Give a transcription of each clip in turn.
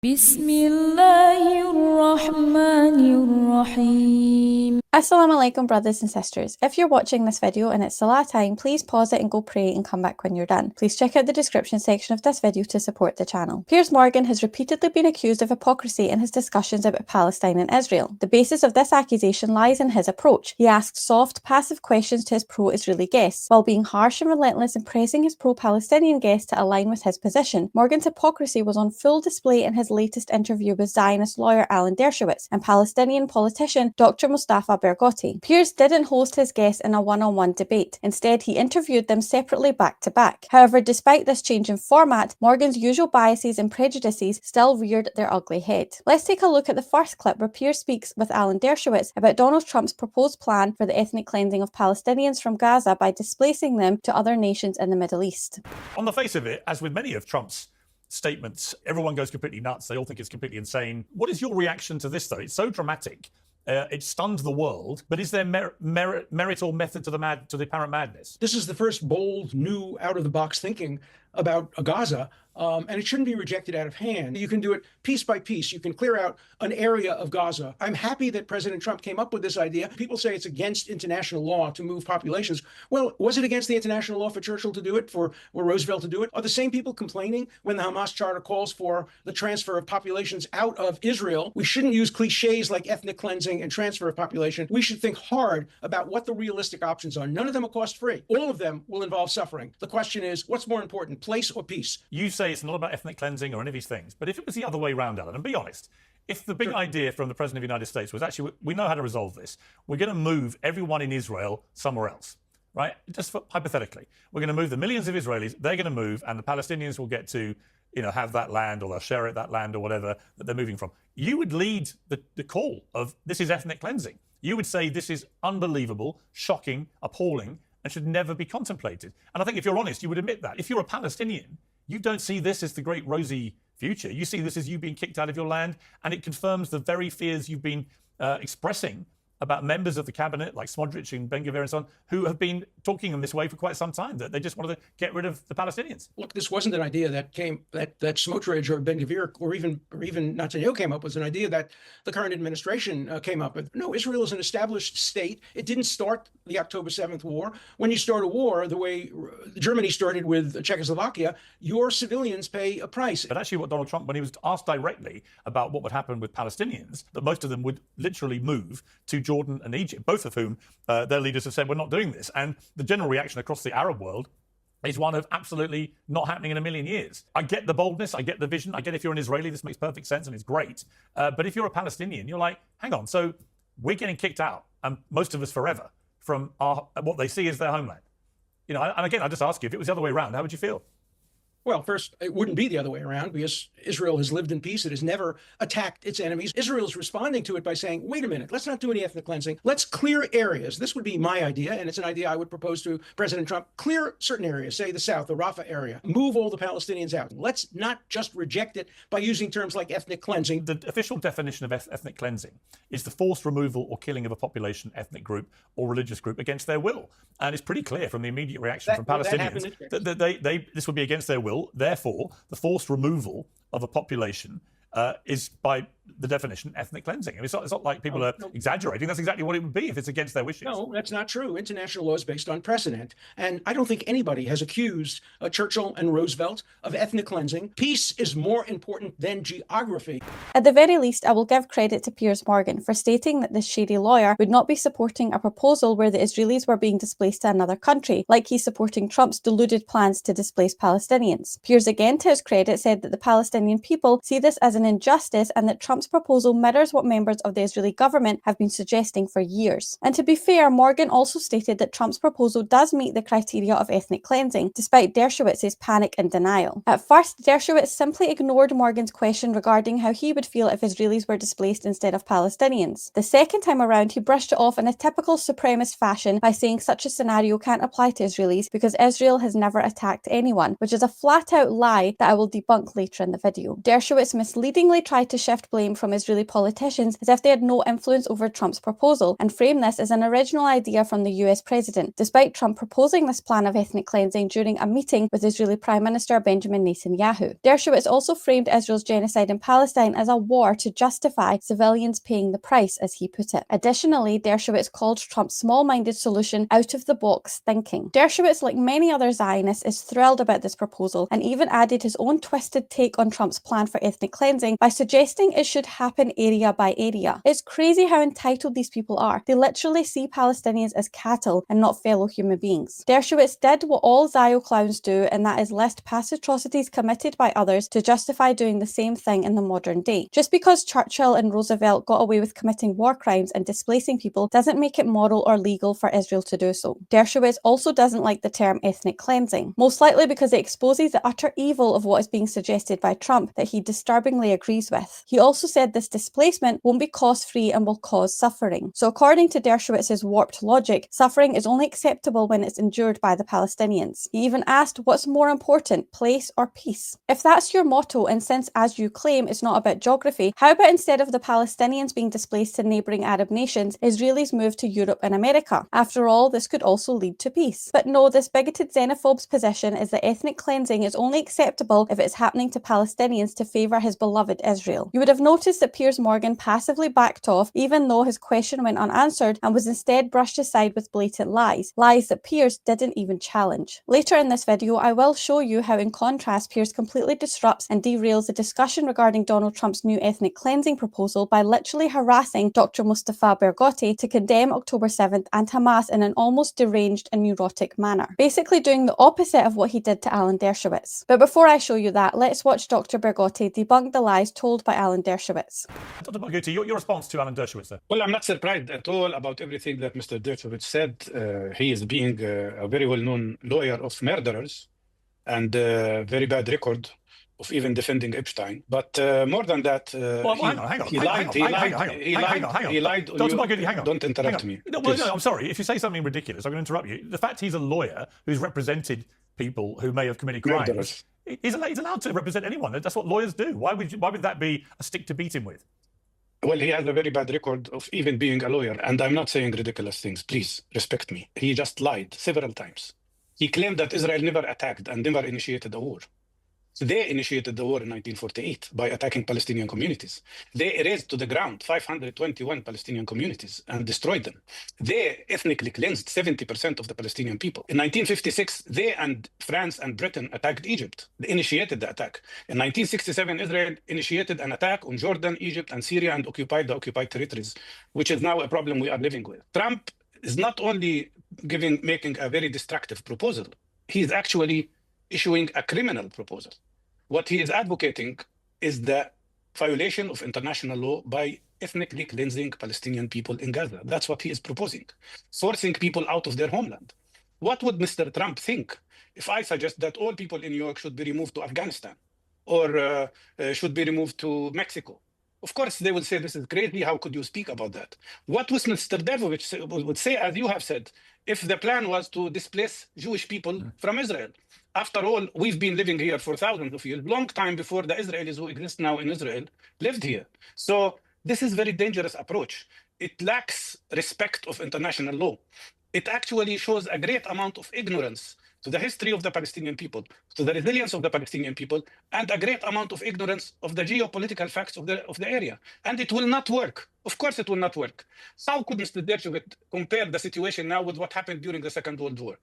بسم الله الرحمن الرحيم. Assalamu alaikum, brothers and sisters. If you're watching this video and it's Salah time, please pause it and go pray and come back when you're done. Please check out the description section of this video to support the channel. Piers Morgan has repeatedly been accused of hypocrisy in his discussions about Palestine and Israel. The basis of this accusation lies in his approach. He asks soft, passive questions to his pro-Israeli guests, while being harsh and relentless in pressing his pro-Palestinian guests to align with his position. Morgan's hypocrisy was on full display in his latest interview with Zionist lawyer Alan Dershowitz and Palestinian politician Doctor Mustafa Barghouti. Piers didn't host his guests in a one-on-one debate. Instead, he interviewed them separately back-to-back. However, despite this change in format, Morgan's usual biases and prejudices still reared their ugly head. Let's take a look at the first clip where Piers speaks with Alan Dershowitz about Donald Trump's proposed plan for the ethnic cleansing of Palestinians from Gaza by displacing them to other nations in the Middle East. On the face of it, as with many of Trump's statements, everyone goes completely nuts. They all think it's completely insane. What is your reaction to this, though? It's so dramatic. It stunned the world. But is there merit or method to the apparent madness? This is the first bold, new, out-of-the-box thinking about Gaza, and it shouldn't be rejected out of hand. You can do it piece by piece. You can clear out an area of Gaza. I'm happy that President Trump came up with this idea. People say it's against international law to move populations. Well, was it against the international law for Churchill to do it, for Roosevelt to do it? Are the same people complaining when the Hamas charter calls for the transfer of populations out of Israel? We shouldn't use cliches like ethnic cleansing and transfer of population. We should think hard about what the realistic options are. None of them are cost-free. All of them will involve suffering. The question is, what's more important, place or peace? You say it's not about ethnic cleansing or any of these things, but if it was the other way around, Alan, and be honest, if the big idea from the President of the United States was actually, we know how to resolve this, we're going to move everyone in Israel somewhere else, right? Just hypothetically, we're going to move the millions of Israelis, they're going to move, and the Palestinians will get to, have that land, or they'll share it, that land or whatever that they're moving from. You would lead the call of this is ethnic cleansing. You would say this is unbelievable, shocking, appalling, and should never be contemplated. And I think if you're honest, you would admit that. If you're a Palestinian, you don't see this as the great rosy future. You see this as you being kicked out of your land, and it confirms the very fears you've been expressing about members of the cabinet like Smotrich and Ben-Gvir and so on, who have been talking in this way for quite some time, that they just wanted to get rid of the Palestinians. Look, this wasn't an idea that Smotrich or Ben-Gvir or even Netanyahu came up with. An idea that the current administration came up with. No, Israel is an established state. It didn't start the October 7th war. When you start a war, the way Germany started with Czechoslovakia, your civilians pay a price. But actually what Donald Trump, when he was asked directly about what would happen with Palestinians, that most of them would literally move to Jordan and Egypt, both of whom their leaders have said, we're not doing this. And the general reaction across the Arab world is one of absolutely not happening in a million years. I get the boldness, I get the vision, I get if you're an Israeli, this makes perfect sense and it's great. But if you're a Palestinian, you're like, hang on, so we're getting kicked out, and most of us forever, from what they see as their homeland. And again, I just ask you, if it was the other way around, how would you feel? Well, first, it wouldn't be the other way around, because Israel has lived in peace. It has never attacked its enemies. Israel is responding to it by saying, wait a minute, let's not do any ethnic cleansing. Let's clear areas. This would be my idea, and it's an idea I would propose to President Trump. Clear certain areas, say the South, the Rafah area. Move all the Palestinians out. Let's not just reject it by using terms like ethnic cleansing. The official definition of ethnic cleansing is the forced removal or killing of a population, ethnic group, or religious group against their will. And it's pretty clear from the immediate reaction from Palestinians that this would be against their will. Therefore, the forced removal of a population is, by the definition, ethnic cleansing. It's not like people are exaggerating. That's exactly what it would be if it's against their wishes. No, that's not true. International law is based on precedent. And I don't think anybody has accused Churchill and Roosevelt of ethnic cleansing. Peace is more important than geography. At the very least, I will give credit to Piers Morgan for stating that this shady lawyer would not be supporting a proposal where the Israelis were being displaced to another country, like he's supporting Trump's deluded plans to displace Palestinians. Piers, again to his credit, said that the Palestinian people see this as an injustice and that Trump's proposal mirrors what members of the Israeli government have been suggesting for years. And to be fair, Morgan also stated that Trump's proposal does meet the criteria of ethnic cleansing, despite Dershowitz's panic and denial. At first, Dershowitz simply ignored Morgan's question regarding how he would feel if Israelis were displaced instead of Palestinians. The second time around, he brushed it off in a typical supremacist fashion by saying such a scenario can't apply to Israelis because Israel has never attacked anyone, which is a flat-out lie that I will debunk later in the video. Dershowitz misleadingly tried to shift blame blame from Israeli politicians as if they had no influence over Trump's proposal and frame this as an original idea from the US president, despite Trump proposing this plan of ethnic cleansing during a meeting with Israeli Prime Minister Benjamin Netanyahu. Dershowitz also framed Israel's genocide in Palestine as a war to justify civilians paying the price, as he put it. Additionally, Dershowitz called Trump's small-minded solution out-of-the-box thinking. Dershowitz, like many other Zionists, is thrilled about this proposal and even added his own twisted take on Trump's plan for ethnic cleansing by suggesting it should happen area by area. It's crazy how entitled these people are. They literally see Palestinians as cattle and not fellow human beings. Dershowitz did what all Zio clowns do, and that is list past atrocities committed by others to justify doing the same thing in the modern day. Just because Churchill and Roosevelt got away with committing war crimes and displacing people doesn't make it moral or legal for Israel to do so. Dershowitz also doesn't like the term ethnic cleansing, most likely because it exposes the utter evil of what is being suggested by Trump that he disturbingly agrees with. He also said this displacement won't be cost-free and will cause suffering. So according to Dershowitz's warped logic, suffering is only acceptable when it's endured by the Palestinians. He even asked, what's more important, place or peace? If that's your motto, and since, as you claim, it's not about geography, how about instead of the Palestinians being displaced to neighbouring Arab nations, Israelis move to Europe and America? After all, this could also lead to peace. But no, this bigoted xenophobe's position is that ethnic cleansing is only acceptable if it's happening to Palestinians to favour his beloved Israel. You would have noticed that Piers Morgan passively backed off even though his question went unanswered and was instead brushed aside with blatant lies that Piers didn't even challenge. Later in this video, I will show you how in contrast Piers completely disrupts and derails the discussion regarding Donald Trump's new ethnic cleansing proposal by literally harassing Doctor Mustafa Barghouti to condemn October 7th and Hamas in an almost deranged and neurotic manner, basically doing the opposite of what he did to Alan Dershowitz. But before I show you that, let's watch Dr. Barghouti debunk the lies told by Alan Dershowitz. Dr. Barghouti, your response to Alan Dershowitz there? Well, I'm not surprised at all about everything that Mr. Dershowitz said. He is being a very well-known lawyer of murderers and a very bad record of even defending Epstein. But more than that, hang on. He lied. Dr. Barghouti, hang on. Don't interrupt me. No, I'm sorry. If you say something ridiculous, I'm going to interrupt you. The fact he's a lawyer who's represented people who may have committed crimes, Murderers. he's allowed to represent anyone. That's what lawyers do. Why would that be a stick to beat him with? Well, he has a very bad record of even being a lawyer, and I'm not saying ridiculous things. Please respect me. He just lied several times. He claimed that Israel never attacked and never initiated a war. They initiated the war in 1948 by attacking Palestinian communities. They erased to the ground 521 Palestinian communities and destroyed them. They ethnically cleansed 70% of the Palestinian people. In 1956, they and France and Britain attacked Egypt. They initiated the attack. In 1967, Israel initiated an attack on Jordan, Egypt, and Syria and occupied the occupied territories, which is now a problem we are living with. Trump is not only making a very destructive proposal, he is actually issuing a criminal proposal. What he is advocating is the violation of international law by ethnically cleansing Palestinian people in Gaza. That's what he is proposing, forcing people out of their homeland. What would Mr. Trump think if I suggest that all people in New York should be removed to Afghanistan or should be removed to Mexico? Of course, they would say, this is crazy. How could you speak about that? What would Mr. Dershowitz would say, as you have said, if the plan was to displace Jewish people from Israel? After all, we've been living here for thousands of years, long time before the Israelis who exist now in Israel lived here. So this is a very dangerous approach. It lacks respect of international law. It actually shows a great amount of ignorance to the history of the Palestinian people, to the resilience of the Palestinian people, and a great amount of ignorance of the geopolitical facts of the area. And it will not work. Of course it will not work. How could Mr. Dershowitz compare the situation now with what happened during the Second World War?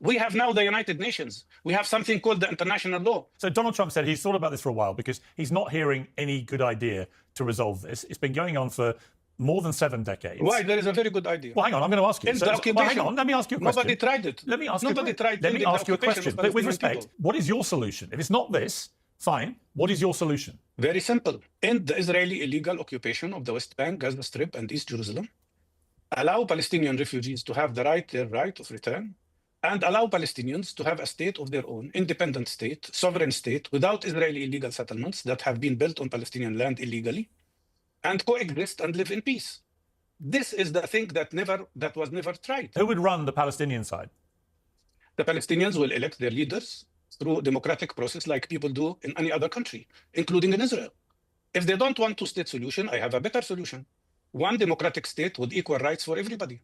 We have now the United Nations. We have something called the international law. So Donald Trump said he's thought about this for a while because he's not hearing any good idea to resolve this. It's been going on for more than 7 decades. Why? There is a very good idea. Well, hang on, I'm going to ask you. Hang on, let me ask you a question. Nobody tried it. Let me ask you a question. question. But with respect, what is your solution? If it's not this, fine. What is your solution? Very simple. End the Israeli illegal occupation of the West Bank, Gaza Strip, and East Jerusalem. Allow Palestinian refugees to have their right of return, and allow Palestinians to have a state of their own, independent state, sovereign state, without Israeli illegal settlements that have been built on Palestinian land illegally, and coexist and live in peace. This is the thing that was never tried. Who would run the Palestinian side? The Palestinians will elect their leaders through democratic process like people do in any other country, including in Israel. If they don't want two-state solution, I have a better solution. One democratic state with equal rights for everybody.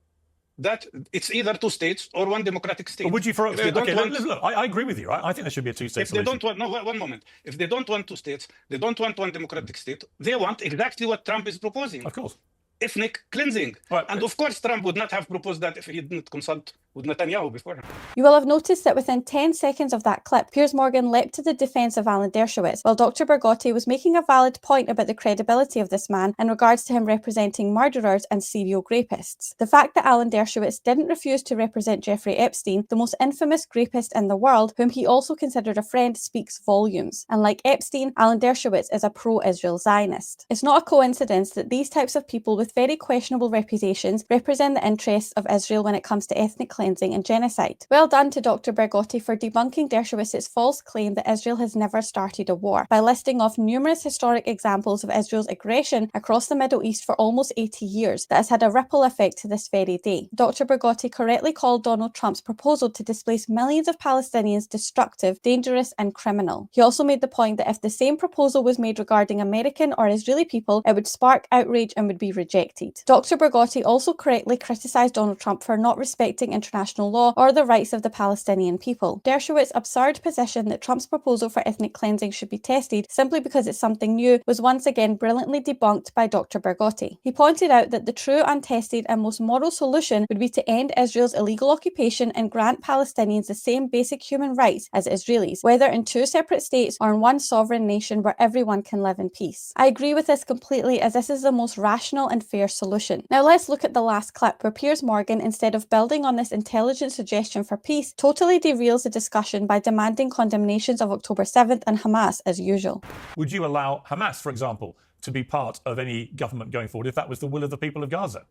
That it's either two states or one democratic state. But would you, for if they don't want, look, I agree with you. I think there should be a two-state if solution. they don't want, no, one moment. If they don't want two states, they don't want one democratic state. They want exactly what Trump is proposing. Of course. Ethnic cleansing. Right. And of course, Trump would not have proposed that if he didn't consult with Netanyahu beforehand. You will have noticed that within 10 seconds of that clip, Piers Morgan leapt to the defence of Alan Dershowitz, while Dr. Barghouti was making a valid point about the credibility of this man in regards to him representing murderers and serial rapists. The fact that Alan Dershowitz didn't refuse to represent Jeffrey Epstein, the most infamous rapist in the world, whom he also considered a friend, speaks volumes. And like Epstein, Alan Dershowitz is a pro-Israel Zionist. It's not a coincidence that these types of people with very questionable reputations represent the interests of Israel when it comes to ethnic cleansing and genocide. Well done to Dr. Barghouti for debunking Dershowitz's false claim that Israel has never started a war by listing off numerous historic examples of Israel's aggression across the Middle East for almost 80 years that has had a ripple effect to this very day. Dr. Barghouti correctly called Donald Trump's proposal to displace millions of Palestinians destructive, dangerous and criminal. He also made the point that if the same proposal was made regarding American or Israeli people, it would spark outrage and would be rejected. Dr. Barghouti also correctly criticised Donald Trump for not respecting international law or the rights of the Palestinian people. Dershowitz's absurd position that Trump's proposal for ethnic cleansing should be tested simply because it's something new was once again brilliantly debunked by Dr. Barghouti. He pointed out that the true, untested and most moral solution would be to end Israel's illegal occupation and grant Palestinians the same basic human rights as Israelis, whether in two separate states or in one sovereign nation where everyone can live in peace. I agree with this completely, as this is the most rational and fair solution. Now let's look at the last clip where Piers Morgan, instead of building on this intelligent suggestion for peace, totally derails the discussion by demanding condemnations of October 7th and Hamas as usual. Would you allow Hamas, for example, to be part of any government going forward if that was the will of the people of Gaza?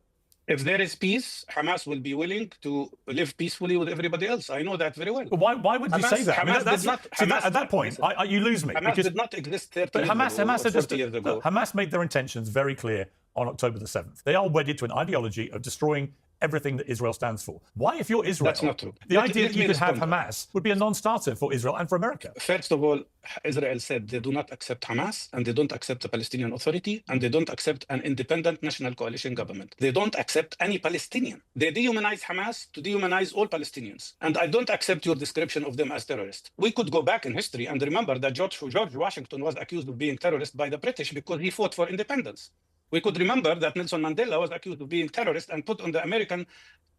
If there is peace, Hamas will be willing to live peacefully with everybody else. I know that very well. But why would you say that? At that point, you lose me. Hamas did not exist 30 years ago, 40 years ago. Hamas made their intentions very clear on October the 7th. They are wedded to an ideology of destroying everything that Israel stands for. Why, if you're Israel, that's not true. The idea that you could have Hamas would be a non-starter for Israel and for America. First of all, Israel said they do not accept Hamas, and they don't accept the Palestinian Authority, and they don't accept an independent national coalition government. They don't accept any Palestinian. They dehumanize Hamas to dehumanize all Palestinians. And I don't accept your description of them as terrorists. We could go back in history and remember that George Washington was accused of being terrorist by the British because he fought for independence. We could remember that Nelson Mandela was accused of being terrorist and put on the American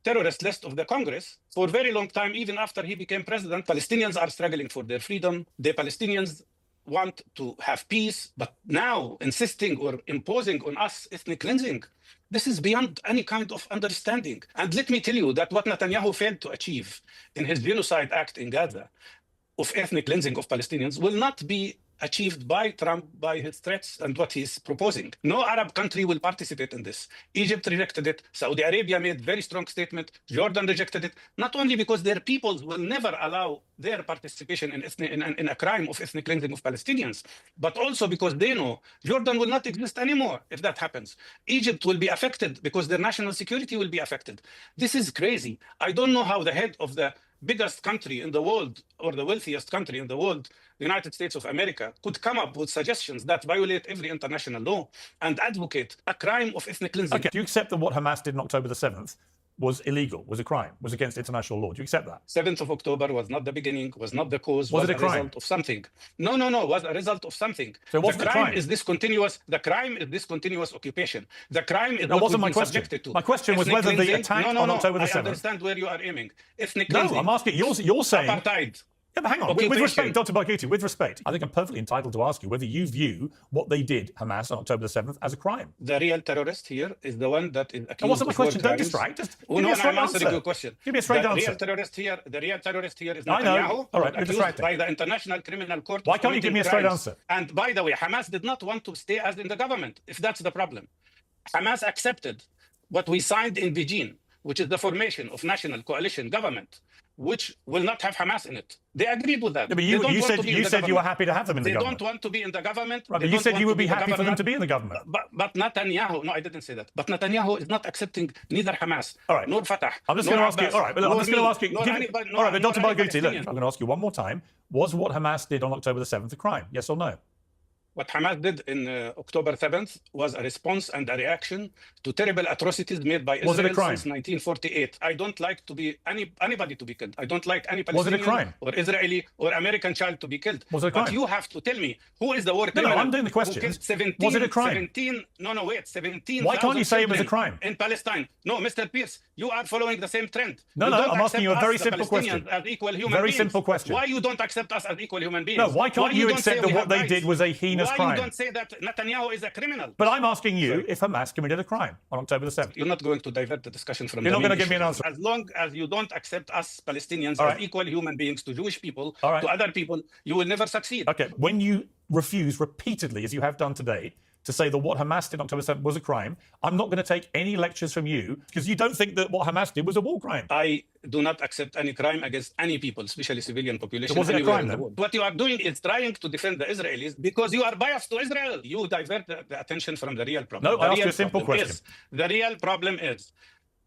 terrorist list of the Congress for a very long time, even after he became president. Palestinians are struggling for their freedom. The Palestinians want to have peace, but now insisting or imposing on us ethnic cleansing, this is beyond any kind of understanding. And let me tell you that what Netanyahu failed to achieve in his genocide act in Gaza of ethnic cleansing of Palestinians will not be achieved by Trump, by his threats and what he's proposing. No Arab country will participate in this. Egypt rejected it. Saudi Arabia made very strong statement. Jordan rejected it. Not only because their peoples will never allow their participation in a crime of ethnic cleansing of Palestinians, but also because they know Jordan will not exist anymore if that happens. Egypt will be affected because their national security will be affected. This is crazy. I don't know how the head of the biggest country in the world or the wealthiest country in the world, the United States of America, could come up with suggestions that violate every international law and advocate a crime of ethnic cleansing. Okay, do you accept that what Hamas did on October the 7th was illegal, was a crime, was against international law? Do you accept that? 7th of October was not the beginning, was not the cause, was it a crime? Result of something. No, was a result of something. So what's the crime is this continuous, the crime is this continuous occupation. The crime is that wasn't my question. To. My question was whether the attack on October the 7th... I understand where you are aiming. Ethnic No, cleansing. I'm asking, you're saying... Apartheid. Yeah, but hang on, with respect, Dr. Barghouti, with respect, I think I'm perfectly entitled to ask you whether you view what they did, Hamas, on October the 7th, as a crime. The real terrorist here is the one that is accused. That wasn't my question. Don't crimes. distract. Just give me a straight answer. Your question. Give me a straight answer. The real terrorist here is Netanyahu. I know. All right, you're accused distracting. by the International Criminal Court. Why can't you give me a straight answer? And by the way, Hamas did not want to stay as in the government, if that's the problem. Hamas accepted what we signed in Beijing, which is the formation of national coalition government, which will not have Hamas in it. They agreed with that. Yeah, but you said you were happy to have them in the government. They don't want to be in the government. Right, but you said you would be happy for them to be in the government. But Netanyahu, no, I didn't say that. But Netanyahu is not accepting neither Hamas nor Fatah. I'm just going to ask you. All right, but I'm just going to ask you. All right, but Dr. Barghouti, look, I'm going to ask you one more time. Was what Hamas did on October the 7th a crime? Yes or no? What Hamas did in October 7th was a response and a reaction to terrible atrocities made by Israel since 1948. I don't like to be anybody to be killed. I don't like any Palestinian or Israeli or American child to be killed. Was it a crime? But you have to tell me, who is the war criminal? No, I'm doing the question. Was it a crime? 17. Why can't you say it was a crime? In Palestine. No, Mr. Pierce, you are following the same trend. No, I'm asking you a very simple question. As equal human beings. Simple question. Why you don't accept us as equal human beings? No, why can't you accept that what they did was a heinous crime? Why you don't say that Netanyahu is a criminal? But I'm asking you if Hamas committed a crime on October the 7th. You're not going to divert the discussion from You're not going to give me an answer. As long as you don't accept us Palestinians as equal human beings to Jewish people, to other people, you will never succeed. Okay, when you refuse repeatedly, as you have done today, to say that what Hamas did on October 7th was a crime, I'm not going to take any lectures from you because you don't think that what Hamas did was a war crime. I do not accept any crime against any people, especially civilian population. So was it a crime then? What you are doing is trying to defend the Israelis because you are biased to Israel. You divert the attention from the real problem. No, I asked you a simple question. The real problem is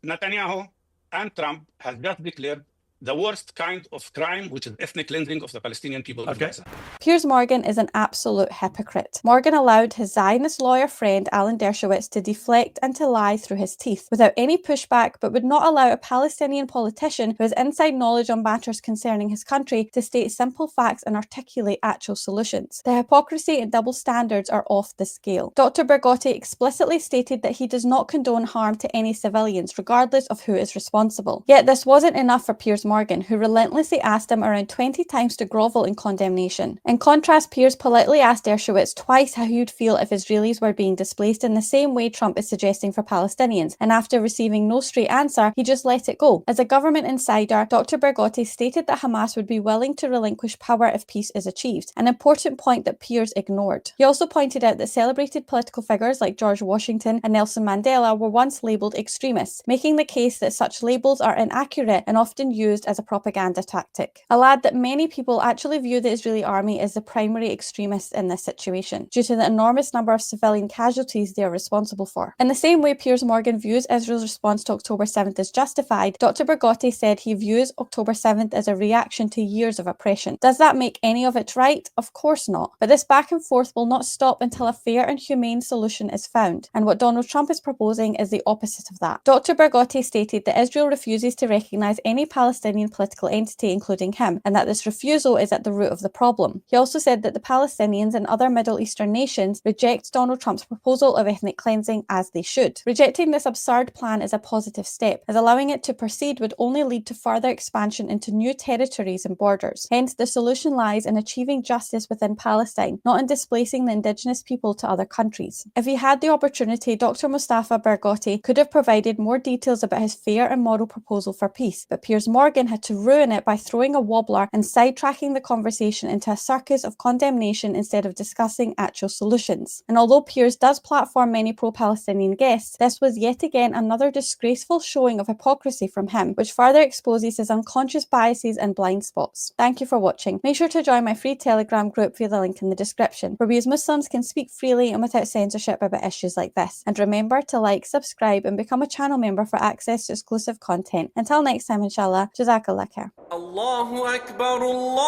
Netanyahu and Trump has just declared the worst kind of crime, which is ethnic cleansing of the Palestinian people of Gaza. Piers Morgan is an absolute hypocrite. Morgan allowed his Zionist lawyer friend Alan Dershowitz to deflect and to lie through his teeth without any pushback, but would not allow a Palestinian politician who has inside knowledge on matters concerning his country to state simple facts and articulate actual solutions. The hypocrisy and double standards are off the scale. Dr. Barghouti explicitly stated that he does not condone harm to any civilians, regardless of who is responsible. Yet this wasn't enough for Piers Morgan, who relentlessly asked him around 20 times to grovel in condemnation. In contrast, Piers politely asked Dershowitz twice how he would feel if Israelis were being displaced in the same way Trump is suggesting for Palestinians, and after receiving no straight answer, he just let it go. As a government insider, Dr. Barghouti stated that Hamas would be willing to relinquish power if peace is achieved, an important point that Piers ignored. He also pointed out that celebrated political figures like George Washington and Nelson Mandela were once labelled extremists, making the case that such labels are inaccurate and often used as a propaganda tactic. I'll add that many people actually view the Israeli army as the primary extremists in this situation, due to the enormous number of civilian casualties they are responsible for. In the same way Piers Morgan views Israel's response to October 7th as justified, Dr. Barghouti said he views October 7th as a reaction to years of oppression. Does that make any of it right? Of course not. But this back and forth will not stop until a fair and humane solution is found, and what Donald Trump is proposing is the opposite of that. Dr. Barghouti stated that Israel refuses to recognise any Palestinian political entity, including him, and that this refusal is at the root of the problem. He also said that the Palestinians and other Middle Eastern nations reject Donald Trump's proposal of ethnic cleansing, as they should. Rejecting this absurd plan is a positive step, as allowing it to proceed would only lead to further expansion into new territories and borders. Hence, the solution lies in achieving justice within Palestine, not in displacing the indigenous people to other countries. If he had the opportunity, Dr. Mustafa Barghouti could have provided more details about his fair and moral proposal for peace, but Piers Morgan had to ruin it by throwing a wobbler and sidetracking the conversation into a circus of condemnation instead of discussing actual solutions. And although Piers does platform many pro-Palestinian guests, this was yet again another disgraceful showing of hypocrisy from him, which further exposes his unconscious biases and blind spots. Thank you for watching. Make sure to join my free Telegram group via the link in the description, where we as Muslims can speak freely and without censorship about issues like this. And remember to like, subscribe and become a channel member for access to exclusive content. Until next time, inshallah, Jazakallah khair. Allahu Akbar, Allahu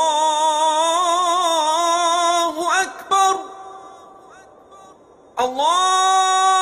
Akbar, Allah.